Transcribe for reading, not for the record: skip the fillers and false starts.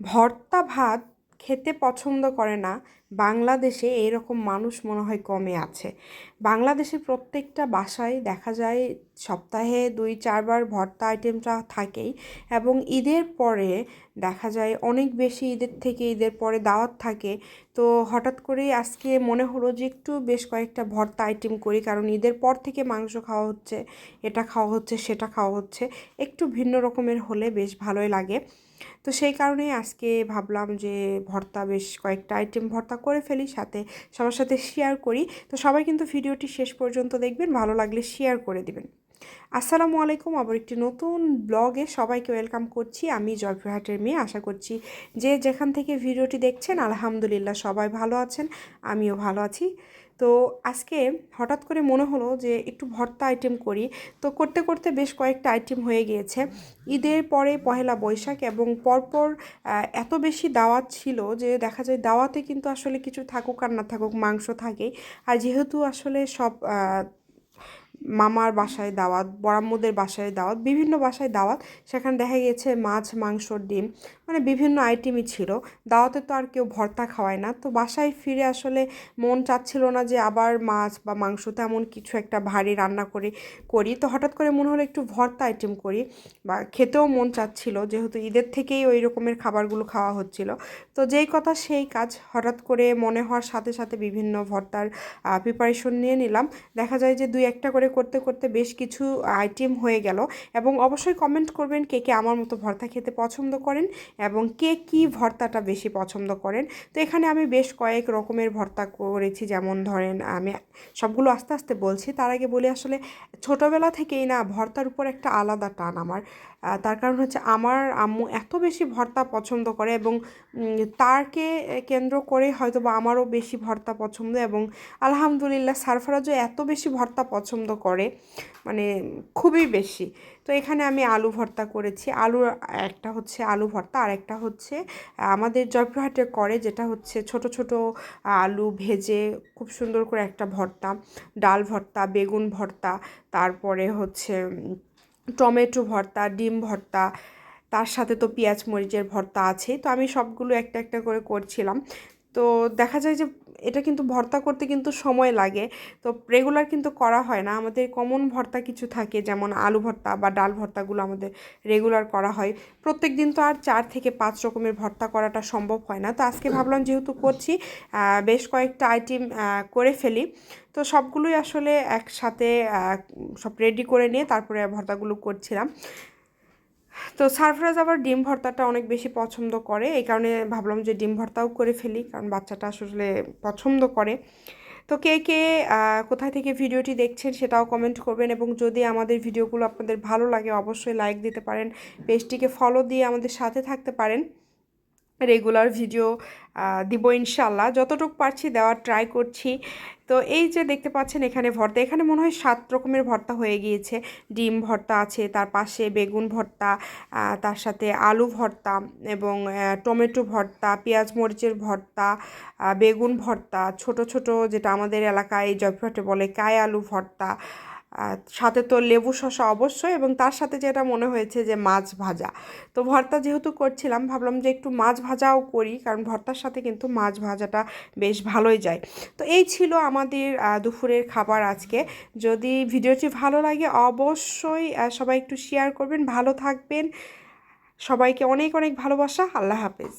ভর্তা ভাত খেতে পছন্দ করে না বাংলাদেশে এরকম মানুষ মনে হয় কমই আছে। বাংলাদেশের প্রত্যেকটা বাসায় দেখা যায় সপ্তাহে 2-4 বার ভর্তা আইটেমটা থাকেই, এবং ঈদের পরে দেখা যায় অনেক বেশি, ঈদের থেকে ঈদের পরে দাওয়াত থাকে। তো হঠাৎ করেই আজকে মনে হলো যে একটু বেশ কয়েকটা ভর্তা আইটেম করি, কারণ ঈদের পর থেকে মাংস খাওয়া হচ্ছে, এটা খাওয়া হচ্ছে, সেটা খাওয়া হচ্ছে, একটু ভিন্ন রকমের হলে বেশ ভালোই লাগে। তো সেই কারণেই আজকে ভাবলাম যে ভর্তা, বেশ কয়েকটা আইটেম ভর্তা করে ফেলি, সাথে সবার সাথে শেয়ার করি। তো সবাই কিন্তু ভিডিওটি শেষ পর্যন্ত দেখবেন, ভালো লাগলে শেয়ার করে দিবেন। আসসালামু আলাইকুম, আবার একটি নতুন ব্লগে সবাইকে ওয়েলকাম করছি। আমি জয়পুরহাটের মেয়ে। আশা করছি যে যেখান থেকে ভিডিওটি দেখছেন আলহামদুলিল্লাহ সবাই ভালো আছেন, আমিও ভালো আছি। তো আজকে হঠাৎ করে মনে হলো যে একটু ভর্তা আইটেম করি। তো করতে করতে বেশ কয়েকটা আইটেম হয়ে গিয়েছে। ঈদের পরে পহেলা বৈশাখ এবং পরপর এত বেশি দাওয়াত ছিল যে দেখা যায় দাওয়াতে কিন্তু আসলে কিছু থাকুক আর না থাকুক মাংস থাকেই। আর যেহেতু আসলে সব মামার বাসায় দাওয়াত, বড়াম্মুদের বাসায় দাওয়াত, বিভিন্ন বাসায় দাওয়াত, সেখানে দেখা গেছে মাছ, মাংস, ডিম, মানে বিভিন্ন আইটেমই ছিল। দাওয়াতে তো আর কেউ ভর্তা খাওয়ায় না। তো বাসায় ফিরে আসলে মন চাচ্ছিল না যে আবার মাছ বা মাংস তেমন কিছু একটা ভারী রান্না করি। তো হঠাৎ করে মনে হলো একটু ভর্তা আইটেম করি, বা খেতেও মন চাচ্ছিল যেহেতু ঈদের থেকেই ওই রকমের খাবারগুলো খাওয়া হচ্ছিল। তো যেই কথা সেই কাজ, হঠাৎ করে মনে হওয়ার সাথে সাথে বিভিন্ন ভর্তার প্রিপারেশন নিয়ে নিলাম। দেখা যায় যে 2-1টা করে করতে করতে বেশ কিছু আইটেম হয়ে গেল। এবং অবশ্যই কমেন্ট করবেন কে কে আমার মতো ভর্তা খেতে পছন্দ করেন এবং কে কী ভর্তাটা বেশি পছন্দ করেন। তো এখানে আমি বেশ কয়েক রকমের ভর্তা করেছি, যেমন ধরেন আমি সবগুলো আস্তে আস্তে বলছি। তার আগে বলি, আসলে ছোটোবেলা থেকেই না ভর্তার উপর একটা আলাদা টান আমার। তার কারণ হচ্ছে আমার আম্মু এত বেশি ভর্তা পছন্দ করে, এবং তারকে কেন্দ্র করে হয়তো বা আমারও বেশি ভর্তা পছন্দ। এবং আলহামদুলিল্লাহ সারফরাজও এত বেশি ভর্তা পছন্দ করে, মানে খুবই বেশি। তো এখানে আমি আলু ভর্তা করেছি। একটা হচ্ছে আলু ভর্তা, আর একটা হচ্ছে আমাদের জয়পুরহাটে করে, যেটা হচ্ছে ছোট ছোট আলু ভেজে খুব সুন্দর করে একটা ভর্তা, ডাল ভর্তা, বেগুন ভর্তা, তারপরে হচ্ছে টমেটো ভর্তা, ডিম ভর্তা, তার সাথে তো পেঁয়াজ মরিচের ভর্তা আছেই। তো আমি সবগুলো একটা একটা করে করছিলাম। তো দেখা যায় যে এটা কিন্তু ভর্তা করতে কিন্তু সময় লাগে। তো রেগুলার কিন্তু করা হয় না। আমাদের কমন ভর্তা কিছু থাকে, যেমন আলু ভর্তা বা ডাল ভর্তাগুলো আমাদের রেগুলার করা হয়। প্রত্যেক দিন তো আর 4 থেকে 5 রকমের ভর্তা করাটা সম্ভব হয় না। তো আজকে ভাবলাম যেহেতু করছি, বেশ কয়েকটা আইটেম করে ফেলি। তো সবগুলোই আসলে একসাথে সব রেডি করে নিয়ে তারপরে ভর্তাগুলো করছিলাম। তো সারফরাজ আবার ডিম ভর্তাটা অনেক বেশি পছন্দ করে, এই কারণে ভাবলাম যে ডিম ভর্তাও করে ফেলি, কারণ বাচ্চাটা আসলে পছন্দ করে। তো কে কে কোথায় থেকে ভিডিওটি দেখছেন সেটাও কমেন্ট করবেন, এবং যদি আমাদের ভিডিওগুলো আপনাদের ভালো লাগে অবশ্যই লাইক দিতে পারেন, পেজটিকে ফলো দিয়ে আমাদের সাথে থাকতে পারেন। রেগুলার ভিডিও দিব ইনশাল্লাহ, যতটুকু পারছি দেওয়ার ট্রাই করছি। তো এই যে দেখতে পাচ্ছেন এখানে ভর্তা, এখানে মনে হয় 7 রকমের ভর্তা হয়ে গিয়েছে। ডিম ভর্তা আছে, তার পাশে বেগুন ভর্তা, তার সাথে আলু ভর্তা, এবং টমেটো ভর্তা, পেঁয়াজ মরিচের ভর্তা, বেগুন ভর্তা, ছোট ছোট যেটা আমাদের এলাকায় জয়পুরহাটে বলে কায় আলু ভর্তা, সাথে তো লেবু শসা অবশ্যই, এবং তার সাথে যেটা মনে হয়েছে যে মাছ ভাজা। তো ভর্তা যেহেতু করছিলাম ভাবলাম যে একটু মাছ ভাজাও করি, কারণ ভর্তার সাথে কিন্তু মাছ ভাজাটা বেশ ভালোই যায়। তো এই ছিল আমাদের দুপুরের খাবার আজকে। যদি ভিডিওটি ভালো লাগে অবশ্যই সবাই একটু শেয়ার করবেন। ভালো থাকবেন, সবাইকে অনেক অনেক ভালোবাসা। আল্লাহ হাফেজ।